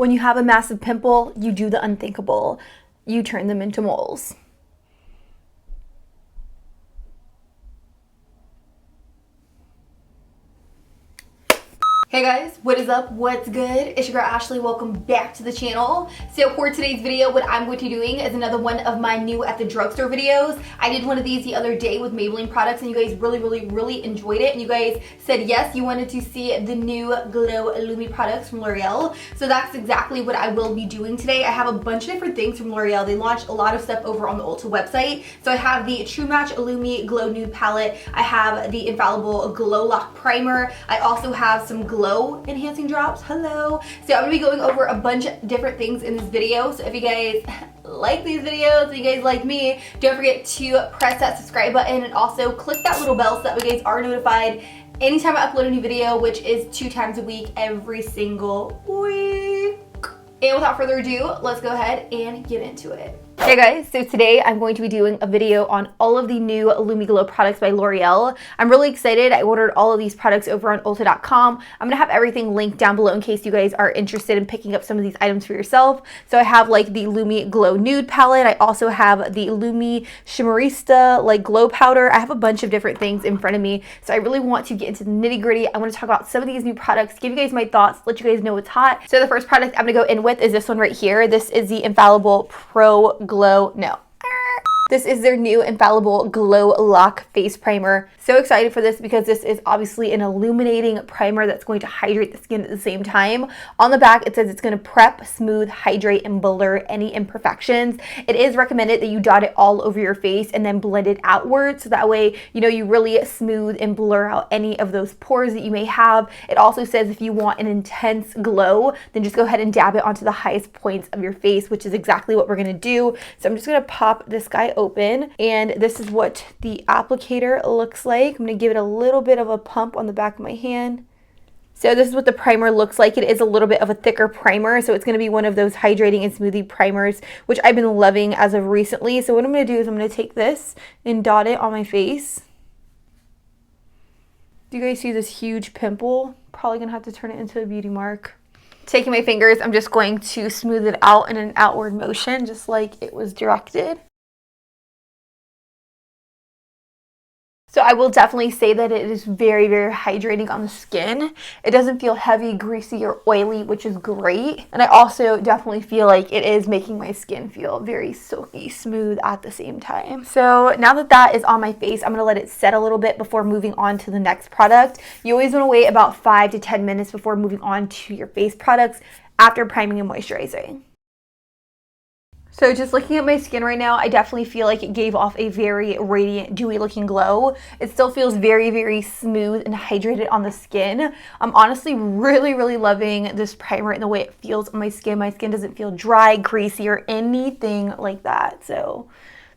When you have a massive pimple, you do the unthinkable. You turn them into moles. Hey guys, what is up? What's good? It's your girl Ashley. Welcome back to the channel. So for today's video, what I'm going to be doing is another one of my new at the drugstore videos. I did one of these the other day with Maybelline products and you guys really enjoyed it. And you guys said yes, you wanted to see the new Glow Lumi products from L'Oreal. So that's exactly what I will be doing today. I have a bunch of different things from L'Oreal. They launched a lot of stuff over on the Ulta website. So I have the True Match Lumi Glow Nude palette. I have the Infallible Glow Lock Primer. I also have some glow enhancing drops. Hello. So I'm gonna be going over a bunch of different things in this video. So if you guys like these videos, if you guys like me, don't forget to press that subscribe button and also click that little bell so that you guys are notified anytime I upload a new video, which is 2 times a week, every single week. And without further ado, let's go ahead and get into it. Hey guys, so today I'm going to be doing a video on all of the new Lumi Glow products by L'Oreal. I'm really excited. I ordered all of these products over on Ulta.com. I'm gonna have everything linked down below in case you guys are interested in picking up some of these items for yourself. So I have like the Lumi Glow Nude palette. I also have the Lumi Shimmerista like glow powder. I have a bunch of different things in front of me. So I really want to get into the nitty gritty. I want to talk about some of these new products, give you guys my thoughts, let you guys know what's hot. So the first product I'm gonna go in with is this one right here. This is the Infallible This is their new Infallible Glow Lock Face Primer. So excited for this because this is obviously an illuminating primer that's going to hydrate the skin at the same time. On the back, it says it's going to prep, smooth, hydrate, and blur any imperfections. It is recommended that you dot it all over your face and then blend it outward so that way, you know, you really smooth and blur out any of those pores that you may have. It also says if you want an intense glow, then just go ahead and dab it onto the highest points of your face, which is exactly what we're going to do. So I'm just going to pop this guy open, and this is what the applicator looks like. I'm going to give it a little bit of a pump on the back of my hand. So this is what the primer looks like. It is a little bit of a thicker primer, so it's going to be one of those hydrating and smoothing primers, which I've been loving as of recently. So what I'm going to do is I'm going to take this and dot it on my face. Do you guys see this huge pimple? Probably going to have to turn it into a beauty mark. Taking my fingers, I'm just going to smooth it out in an outward motion, just like it was directed. So I will definitely say that it is very hydrating on the skin. It doesn't feel heavy, greasy, or oily, which is great. And I also definitely feel like it is making my skin feel very silky smooth at the same time. So now that that is on my face, I'm gonna let it set a little bit before moving on to the next product. You always wanna wait about 5 to 10 minutes before moving on to your face products after priming and moisturizing. So just looking at my skin right now, I definitely feel like it gave off a very radiant, dewy looking glow. It still feels very smooth and hydrated on the skin. I'm honestly really loving this primer and the way it feels on my skin. My skin doesn't feel dry, greasy, or anything like that. So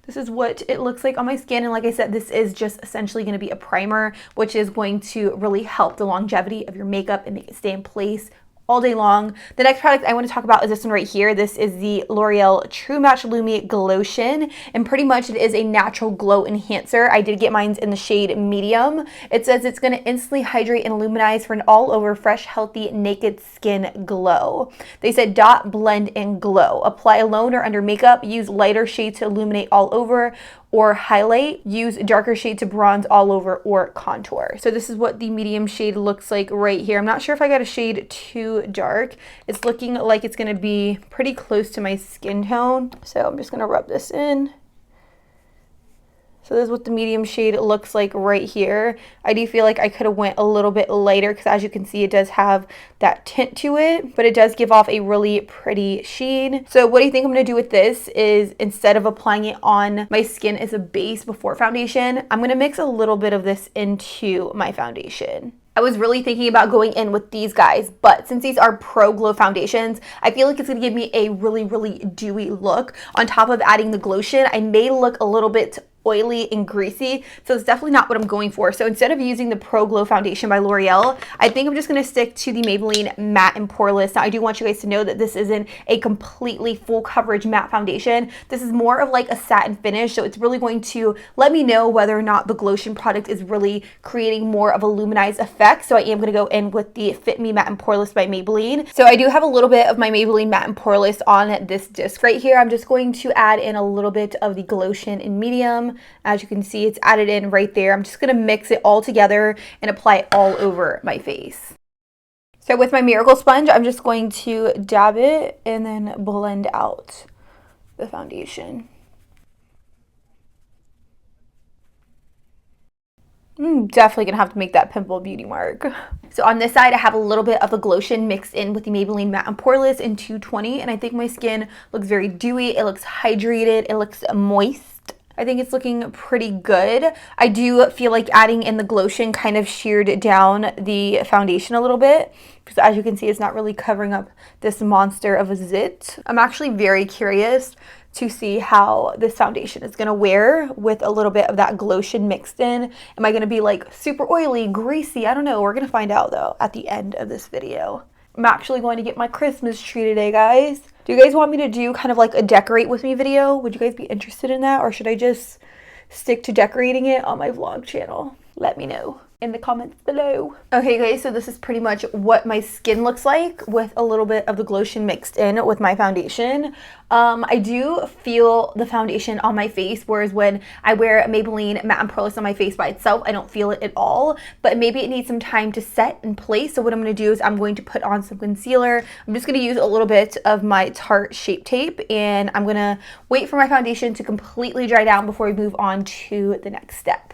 this is what it looks like on my skin. And like I said, this is just essentially going to be a primer, which is going to really help the longevity of your makeup and make it stay in place all day long. The next product I want to talk about is this one right here. This is the L'Oreal True Match Lumi Glotion, and pretty much it is a natural glow enhancer. I did get mine in the shade medium. It says it's going to instantly hydrate and illuminize for an all-over fresh, healthy, naked skin glow. They said dot, blend, and glow. Apply alone or under makeup. Use lighter shade to illuminate all over or highlight. Use darker shade to bronze all over or contour. So this is what the medium shade looks like right here. I'm not sure if I got a shade too dark. It's looking like it's going to be pretty close to my skin tone. So I'm just going to rub this in. So this is what the medium shade looks like right here. I do feel like I could have went a little bit lighter because as you can see, it does have that tint to it, but it does give off a really pretty sheen. So what do you think I'm going to do with this is instead of applying it on my skin as a base before foundation, I'm going to mix a little bit of this into my foundation. I was really thinking about going in with these guys, but since these are Pro Glow foundations, I feel like it's going to give me a really dewy look. On top of adding the Glotion, I may look a little bit oily and greasy, so it's definitely not what I'm going for. So instead of using the Pro Glow foundation by L'Oreal, I think I'm just going to stick to the Maybelline Matte and Poreless. Now I do want you guys to know that this isn't a completely full coverage matte foundation. This is more of like a satin finish, so it's really going to let me know whether or not the Glotion product is really creating more of a luminized effect. So I am going to go in with the Fit Me Matte and Poreless by Maybelline. So I do have a little bit of my Maybelline Matte and Poreless on this disc right here. I'm just going to add in a little bit of the Glotion in medium. As you can see, it's added in right there. I'm just going to mix it all together and apply it all over my face. So with my Miracle Sponge, I'm just going to dab it and then blend out the foundation. Definitely gonna have to make that pimple beauty mark. So on this side, I have a little bit of the Glotion mixed in with the Maybelline Matte and Poreless in 220, and I think my skin looks very dewy. It looks hydrated. It looks moist. I think it's looking pretty good. I do feel like adding in the Glotion kind of sheared down the foundation a little bit, because as you can see, it's not really covering up this monster of a zit. I'm actually very curious to see how this foundation is going to wear with a little bit of that Glotion mixed in. Am I going to be like super oily, greasy? I don't know. We're going to find out though at the end of this video. I'm actually going to get my Christmas tree today, guys. Do you guys want me to do kind of like a decorate with me video? Would you guys be interested in that? Or should I just stick to decorating it on my vlog channel? Let me know in the comments below. Okay guys, so this is pretty much what my skin looks like with a little bit of the Glotion mixed in with my foundation. I do feel the foundation on my face, whereas when I wear Maybelline Matte and Poreless on my face by itself, I don't feel it at all, but maybe it needs some time to set in place. So what I'm going to do is I'm going to put on some concealer. I'm just going to use a little bit of my Tarte Shape Tape, and I'm going to wait for my foundation to completely dry down before we move on to the next step.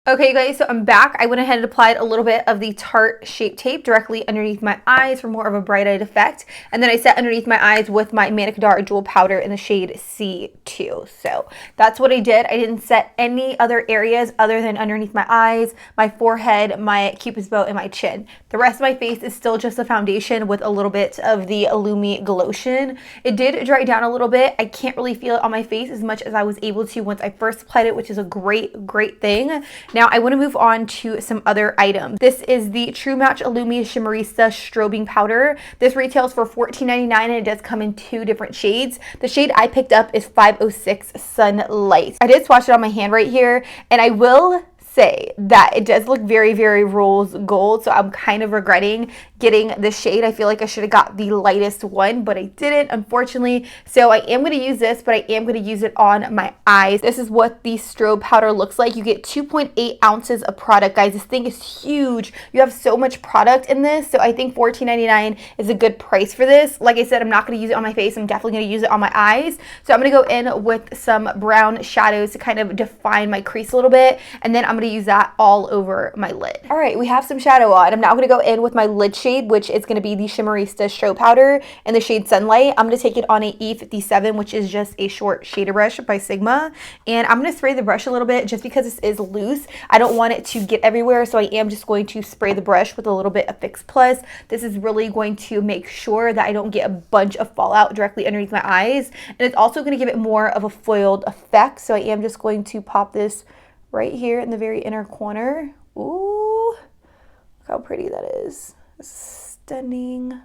Okay guys, so I'm back. I went ahead and applied a little bit of the Tarte Shape Tape directly underneath my eyes for more of a bright-eyed effect. And then I set underneath my eyes with my Manicadar Jewel Powder in the shade C2. So that's what I did. I didn't set any other areas other than underneath my eyes, my forehead, my Cupid's bow, and my chin. The rest of my face is still just a foundation with a little bit of the Lumi Glotion. It did dry down a little bit. I can't really feel it on my face as much as I was able to once I first applied it, which is a great thing. Now I want to move on to some other items. This is the True Match Lumi Shimmerista Strobing Powder. This retails for $14.99 and it does come in 2 different shades. The shade I picked up is 506 Sunlight. I did swatch it on my hand right here, and I will say that it does look very rose gold, so I'm kind of regretting getting this shade. I feel like I should have got the lightest one, but I didn't, unfortunately. So I am going to use this, but I am going to use it on my eyes. This is what the strobe powder looks like. You get 2.8 ounces of product, guys. This thing is huge. You have so much product in this, so I think $14.99 is a good price for this. Like I said, I'm not going to use it on my face. I'm definitely going to use it on my eyes. So I'm going to go in with some brown shadows to kind of define my crease a little bit, and then I'm going to use that all over my lid. All right, we have some shadow on. I'm now going to go in with my lid shade, which is going to be the Shimmerista Strobe Powder in the shade Sunlight. I'm going to take it on a E57, which is just a short shader brush by Sigma, and I'm going to spray the brush a little bit just because this is loose. I don't want it to get everywhere, so I am just going to spray the brush with a little bit of Fix Plus. This is really going to make sure that I don't get a bunch of fallout directly underneath my eyes, and it's also going to give it more of a foiled effect. So I am just going to pop this right here in the very inner corner. Ooh, look how pretty that is. Stunning.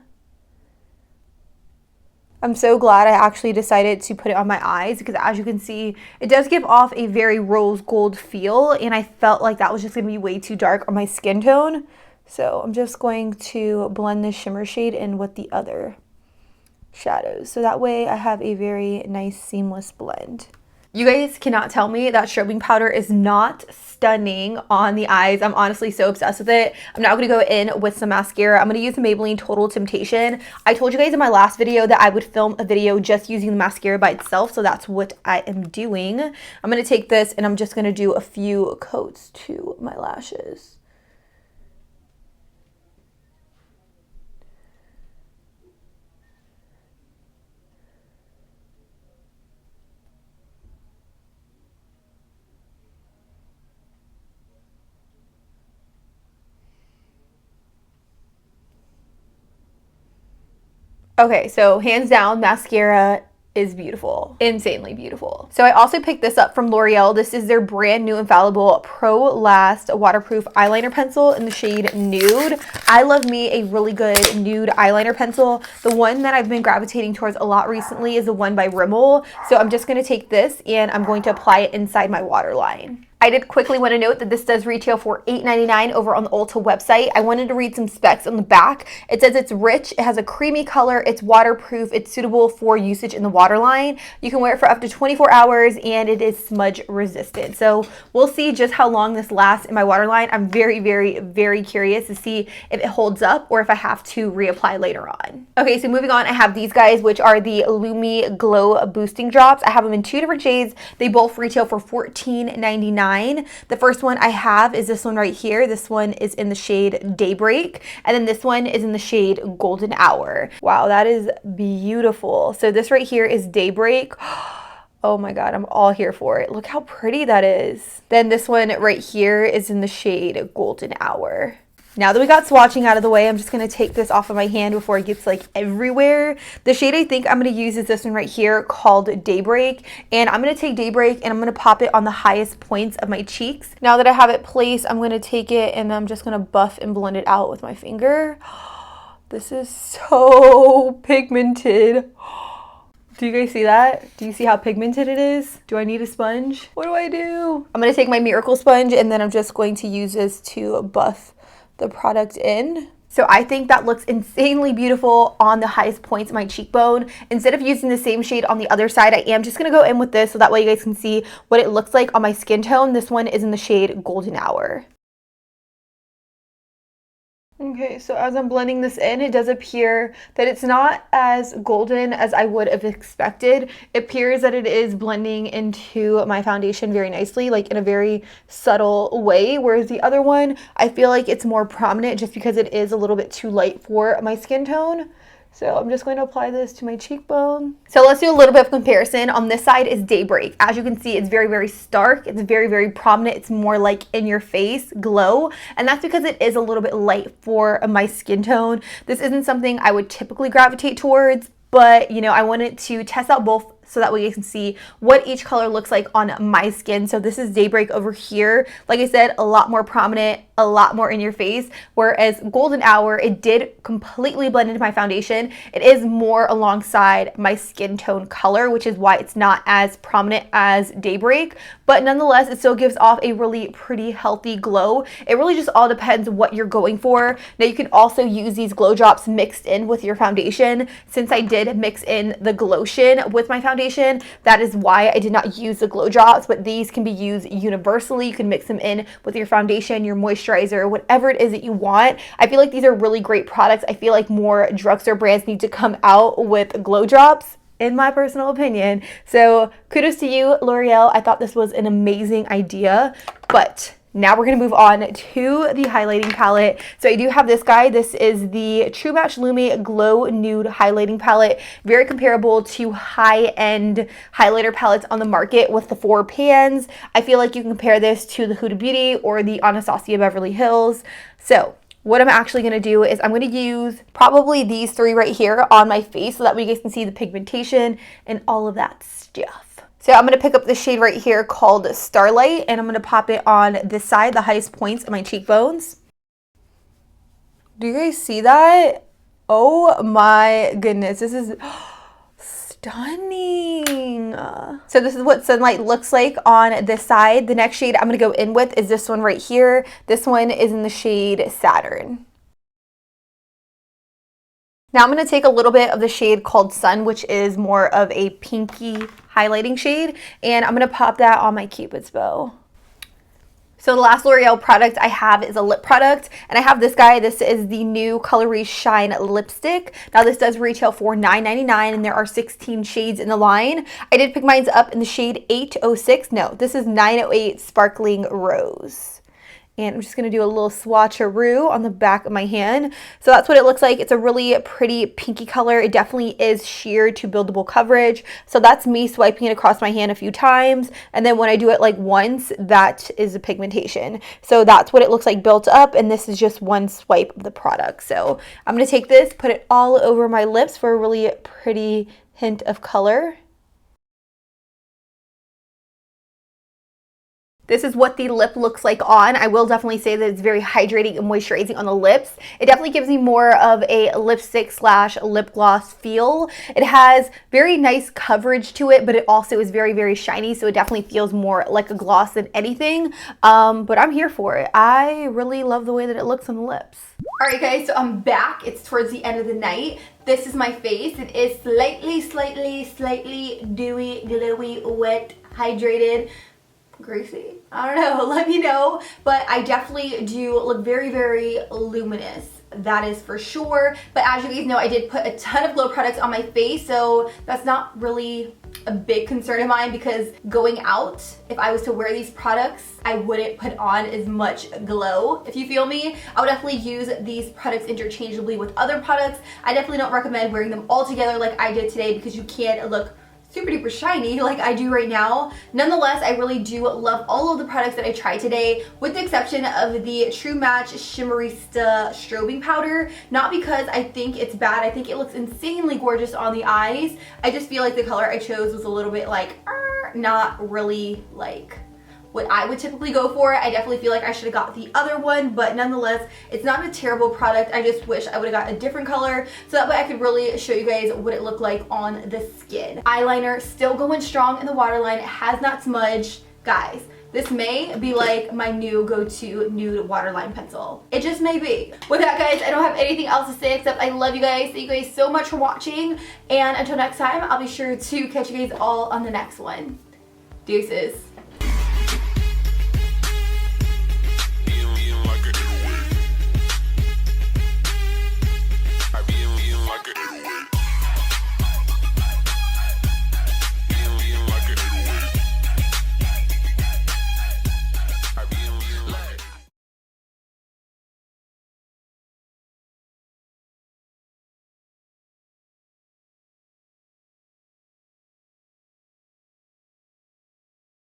I'm so glad I actually decided to put it on my eyes, because as you can see, it does give off a very rose gold feel, and I felt like that was just going to be way too dark on my skin tone. So I'm just going to blend this shimmer shade in with the other shadows, so that way I have a very nice seamless blend. You guys cannot tell me that strobing powder is not stunning on the eyes. I'm honestly so obsessed with it. I'm now going to go in with some mascara. I'm going to use the Maybelline Total Temptation. I told you guys in my last video that I would film a video just using the mascara by itself, so that's what I am doing. I'm going to take this and I'm just going to do a few coats to my lashes. Okay, so hands down, mascara is beautiful, insanely beautiful. So I also picked this up from L'Oreal. This is their brand new Infallible Pro Last waterproof eyeliner pencil in the shade Nude. I love me a really good nude eyeliner pencil. The one that I've been gravitating towards a lot recently is the one by Rimmel. So I'm just going to take this and I'm going to apply it inside my waterline. I did quickly want to note that this does retail for $8.99 over on the Ulta website. I wanted to read some specs on the back. It says it's rich, it has a creamy color, it's waterproof, it's suitable for usage in the waterline. You can wear it for up to 24 hours and it is smudge resistant. So we'll see just how long this lasts in my waterline. I'm very, very, very curious to see if it holds up or if I have to reapply later on. Okay, so moving on, I have these guys, which are the Lumi Glow Boosting Drops. I have them in 2 different shades. They both retail for $14.99. The first one I have is this one right here. This one is in the shade Daybreak, and then this one is in the shade Golden Hour. Wow, that is beautiful. So this right here is Daybreak. Oh my God, I'm all here for it. Look how pretty that is. Then this one right here is in the shade Golden Hour. Now that we got swatching out of the way, I'm just going to take this off of my hand before it gets like everywhere. The shade I think I'm going to use is this one right here called Daybreak. And I'm going to take Daybreak and I'm going to pop it on the highest points of my cheeks. Now that I have it placed, I'm going to take it and I'm just going to buff and blend it out with my finger. This is so pigmented. Do you guys see that? Do you see how pigmented it is? Do I need a sponge? What do I do? I'm going to take my Miracle sponge and then I'm just going to use this to buff the product in. So I think that looks insanely beautiful on the highest points of my cheekbone. Instead of using the same shade on the other side, I am just going to go in with this so that way you guys can see what it looks like on my skin tone. This one is in the shade Golden Hour. Okay, so as I'm blending this in, it does appear that it's not as golden as I would have expected. It appears that it is blending into my foundation very nicely, like in a very subtle way, whereas the other one, I feel like it's more prominent just because it is a little bit too light for my skin tone. So I'm just going to apply this to my cheekbone. So let's do a little bit of comparison. On this side is Daybreak. As you can see, it's very, very stark. It's very, very prominent. It's more like in your face glow. And that's because it is a little bit light for my skin tone. This isn't something I would typically gravitate towards, but you know, I wanted to test out both so that way you can see what each color looks like on my skin. So this is Daybreak over here. Like I said, a lot more prominent, a lot more in your face, whereas Golden Hour, it did completely blend into my foundation. It is more alongside my skin tone color, which is why it's not as prominent as Daybreak, but nonetheless, it still gives off a really pretty healthy glow. It really just all depends what you're going for. Now you can also use these glow drops mixed in with your foundation. Since I did mix in the Glotion with my foundation, that is why I did not use the glow drops, but these can be used universally. You can mix them in with your foundation, your moisturizer, whatever it is that you want. I feel like these are really great products. I feel like more drugstore brands need to come out with glow drops, in my personal opinion. So kudos to you, L'Oreal. I thought this was an amazing idea, but now we're going to move on to the highlighting palette. So I do have this guy. This is the True Match Lumi Glow Nude Highlighting Palette. Very comparable to high-end highlighter palettes on the market with the 4 pans. I feel like you can compare this to the Huda Beauty or the Anastasia Beverly Hills. So what I'm actually going to do is I'm going to use probably these 3 right here on my face so that way you guys can see the pigmentation and all of that stuff. So I'm going to pick up the shade right here called Starlight, and I'm going to pop it on this side, the highest points of my cheekbones. Do you guys see that? Oh my goodness, this is stunning. So this is what sunlight looks like on this side. The next shade I'm going to go in with is this one right here. This one is in the shade Saturn. Now I'm going to take a little bit of the shade called Sun, which is more of a pinky highlighting shade, and I'm going to pop that on my Cupid's bow. So the last L'Oreal product I have is a lip product, and I have this guy. This is the new Colorise Shine lipstick. Now this does retail for $9.99, and there are 16 shades in the line. I did pick mine up in the shade 806. No, this is 908 Sparkling Rose. And I'm just going to do a little swatcheroo on the back of my hand. So that's what it looks like. It's a really pretty pinky color. It definitely is sheer to buildable coverage. So that's me swiping it across my hand a few times. And then when I do it like once, that is the pigmentation. So that's what it looks like built up. And this is just one swipe of the product. So I'm going to take this, put it all over my lips for a really pretty hint of color. This is what the lip looks like on. I will definitely say that it's very hydrating and moisturizing on the lips. It definitely gives me more of a lipstick slash lip gloss feel. It has very nice coverage to it, but it also is very, very shiny, so it definitely feels more like a gloss than anything. But I'm here for it. I really love the way that it looks on the lips. Alright guys, so I'm back. It's towards the end of the night. This is my face. It is slightly dewy, glowy, wet, hydrated, greasy. I don't know, let me know. But I definitely do look very, very luminous. That is for sure. But as you guys know, I did put a ton of glow products on my face, so that's not really a big concern of mine, because going out, if I was to wear these products, I wouldn't put on as much glow, if you feel me. I would definitely use these products interchangeably with other products. I definitely don't recommend wearing them all together like I did today, because you can't look super duper shiny like I do right now. Nonetheless, I really do love all of the products that I tried today, with the exception of the True Match Shimmerista Strobing Powder. Not because I think it's bad, I think it looks insanely gorgeous on the eyes. I just feel like the color I chose was a little bit like, not really like what I would typically go for. I definitely feel like I should have got the other one, but nonetheless, it's not a terrible product. I just wish I would have got a different color, so that way I could really show you guys what it looked like on the skin. Eyeliner still going strong in the waterline. It has not smudged. Guys, this may be like my new go-to nude waterline pencil. It just may be. With that, guys, I don't have anything else to say except I love you guys. Thank you guys so much for watching, and until next time, I'll be sure to catch you guys all on the next one. Deuces.